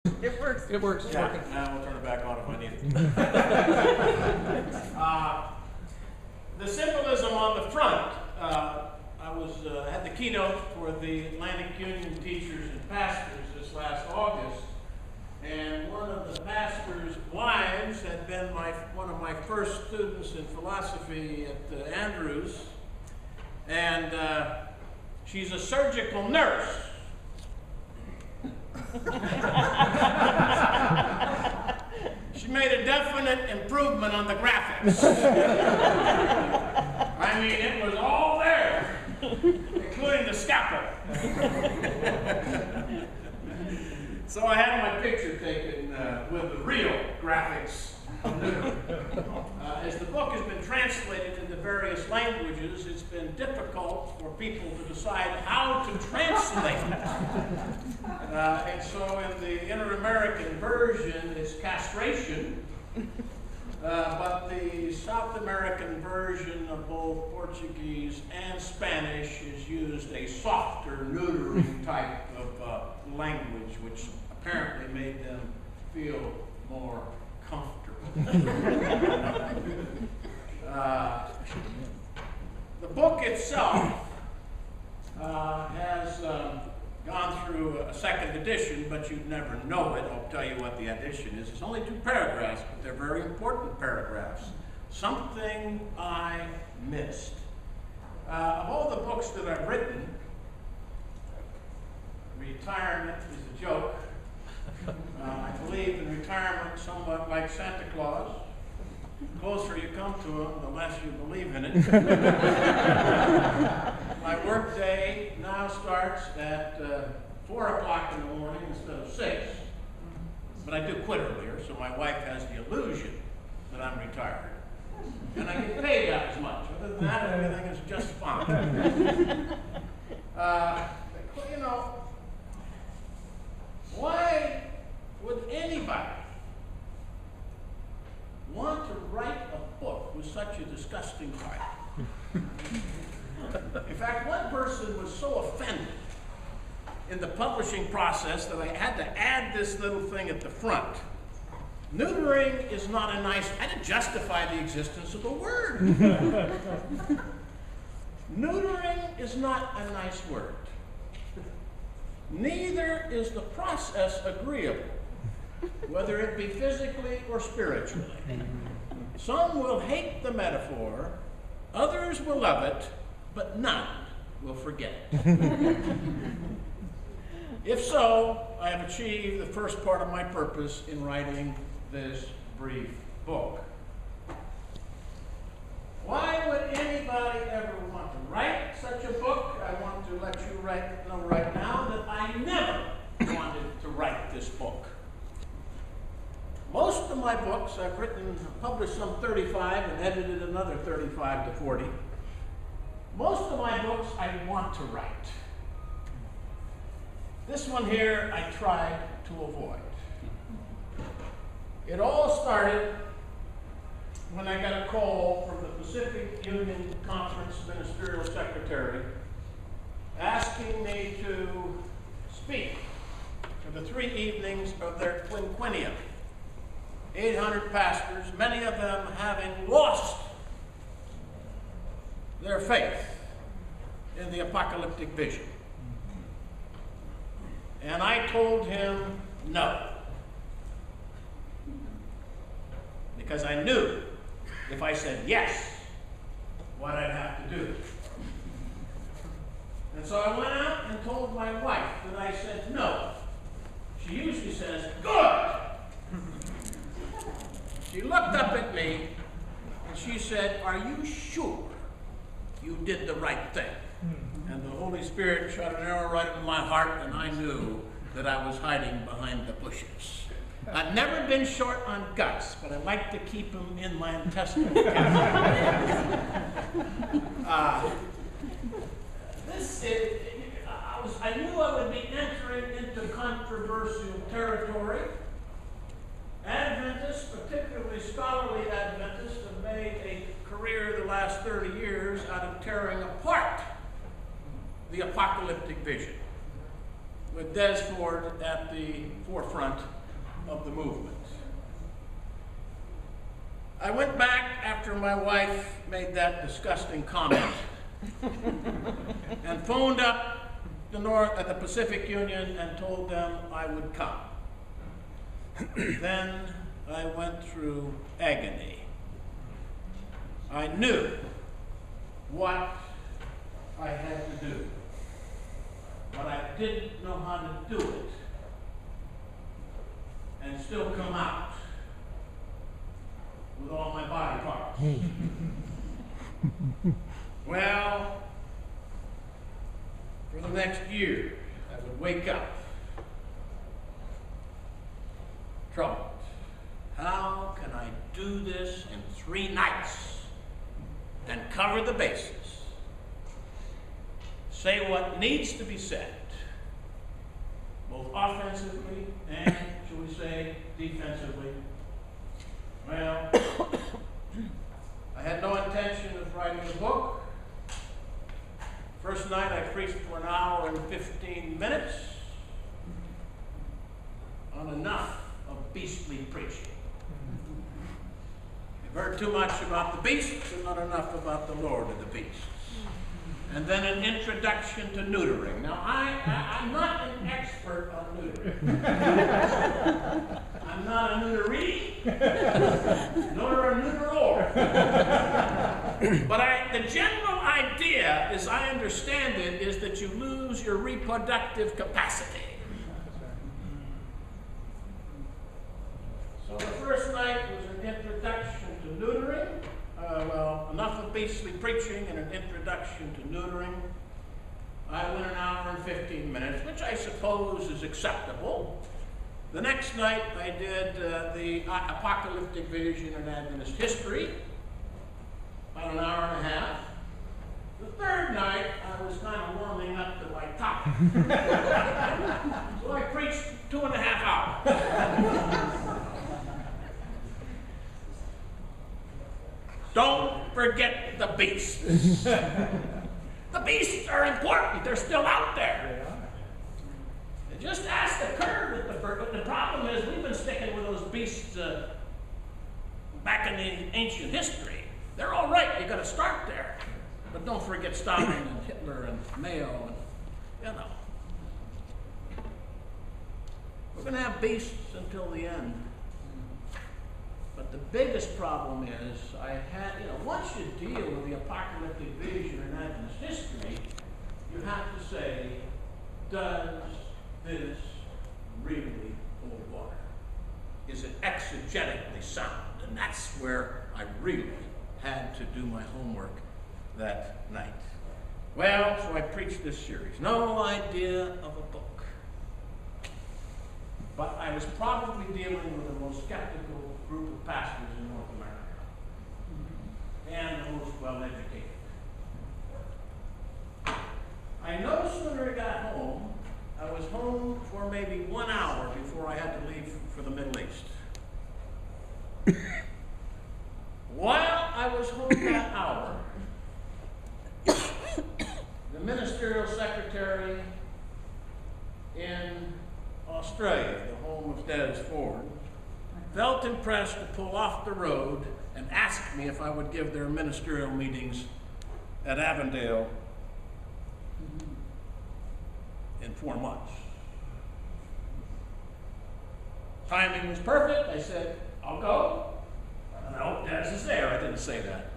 It works. It works. It's Yeah, working. now we'll turn it back on if I need it. The symbolism on the front, I had the keynote for the Atlantic Union teachers and pastors this last August, and one of the pastors' wives had been one of my first students in philosophy at Andrews, and she's a surgical nurse. She made a definite improvement on the graphics. I mean, it was all there, including the scalpel. So I had my picture taken with the real graphics. As the book has been translated into various languages, it's been difficult for people to decide how to translate it. And so in the Inter-American version, it's castration, but the South American version of both Portuguese and Spanish is used a softer, neutering type of language, which apparently made them feel more comfortable. The book itself has gone through a second edition, but you'd never know it. I'll tell you what the edition is. It's only 2 paragraphs, but they're very important paragraphs. Something I missed. Of all the books that I've written, retirement is a joke. I believe in retirement somewhat like Santa Claus. The closer you come to him, the less you believe in it. My work day now starts at 4 o'clock in the morning instead of 6. But I do quit earlier, so my wife has the illusion that I'm retired. And I get paid out as much. Other than that, everything is just fine. You know, why would anybody want to write a book with such a disgusting title? In fact, one person was so offended in the publishing process that I had to add this little thing at the front. Neutering is not a nice, I had to justify the existence of the word. Neutering is not a nice word. Neither is the process agreeable, whether it be physically or spiritually. Some will hate the metaphor, others will love it, but none will forget it. If so, I have achieved the first part of my purpose in writing this brief book. Why would anybody ever want to write such a book? I want to let you know right now that I never wanted to write this book. Most of my books I've published some 35 and edited another 35 to 40. Most of my books I want to write. This one here I tried to avoid. It all started when I got a call from the Pacific Union Conference Ministerial Secretary asking me to speak for the 3 evenings of their quinquennium. 800 pastors, many of them having lost their faith in the apocalyptic vision. And I told him no. Because I knew if I said yes, what I'd have to do. And so I went out and told my wife that I said no. She usually says, good. She looked up at me and she said, are you sure you did the right thing? And the Holy Spirit shot an arrow right into my heart, and I knew that I was hiding behind the bushes. I've never been short on guts, but I like to keep them in my intestinal cavity. I knew I would be entering into controversial territory. Adventists, particularly scholarly Adventists, have made a career the last 30 years out of tearing apart the apocalyptic vision. With Des Ford at the forefront of the movement. I went back after my wife made that disgusting comment and phoned up the Pacific Union and told them I would come. Then I went through agony. I knew what I had to do, but I didn't know how to do it and still come out with all my body parts. Well, for the next year, I would wake up troubled. How can I do this in 3 nights and cover the bases? Say what needs to be said, both offensively and, shall we say, defensively. Well, I had no intention of writing a book. First night I preached for an hour and 15 minutes on enough of beastly preaching. You've heard too much about the beasts and not enough about the Lord of the beasts. And then an introduction to neutering. Now, I'm not an expert on neutering. I'm not a neuteree, nor a neuteror. But the general idea, as I understand it, is that you lose your reproductive capacity. So the first night was an introduction to neutering. Well, enough of beastly preaching and an introduction to neutering. I went an hour and 15 minutes, which I suppose is acceptable. The next night I did the Apocalyptic vision in Adventist history, about an hour and a half. The third night I was kind of warming up to my topic. So I preached 2.5 hours. Don't forget the beasts. The beasts are important. They're still out there. Just ask the curve. But the problem is we've been sticking with those beasts back in the ancient history. They're all right. You've got to start there. But don't forget Stalin and Hitler and Mayo. And, we're going to have beasts until the end. But the biggest problem is, once you deal with the apocalyptic vision in Adventist history, you have to say, does this really hold water? Is it exegetically sound? And that's where I really had to do my homework that night. Well, so I preached this series. No idea of a book. But I was probably dealing with the most skeptical group of pastors in North America. And the most well-educated. I no sooner got home, I was home for maybe 1 hour before I had to leave for the Middle East. While I was home that hour, the ministerial secretary in Australia, the home of Des Ford, felt impressed to pull off the road and asked me if I would give their ministerial meetings at Avondale in 4 months. Timing was perfect. I said, I'll go. And I hope Des is there. I didn't say that.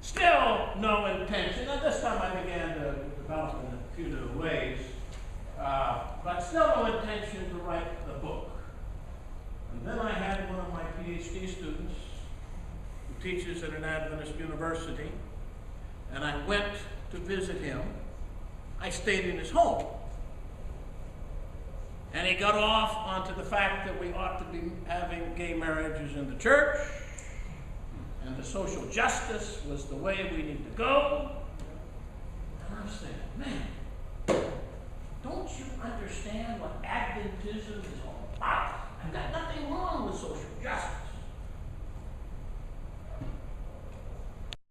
Still no intention. At this time I began to develop in a few new ways. But still no intention to write the book. And then I had one of my PhD students who teaches at an Adventist university, and I went to visit him. I stayed in his home. And he got off onto the fact that we ought to be having gay marriages in the church, and the social justice was the way we need to go. And I'm saying, man, don't you understand what Adventism is all about? I've got nothing wrong with social justice.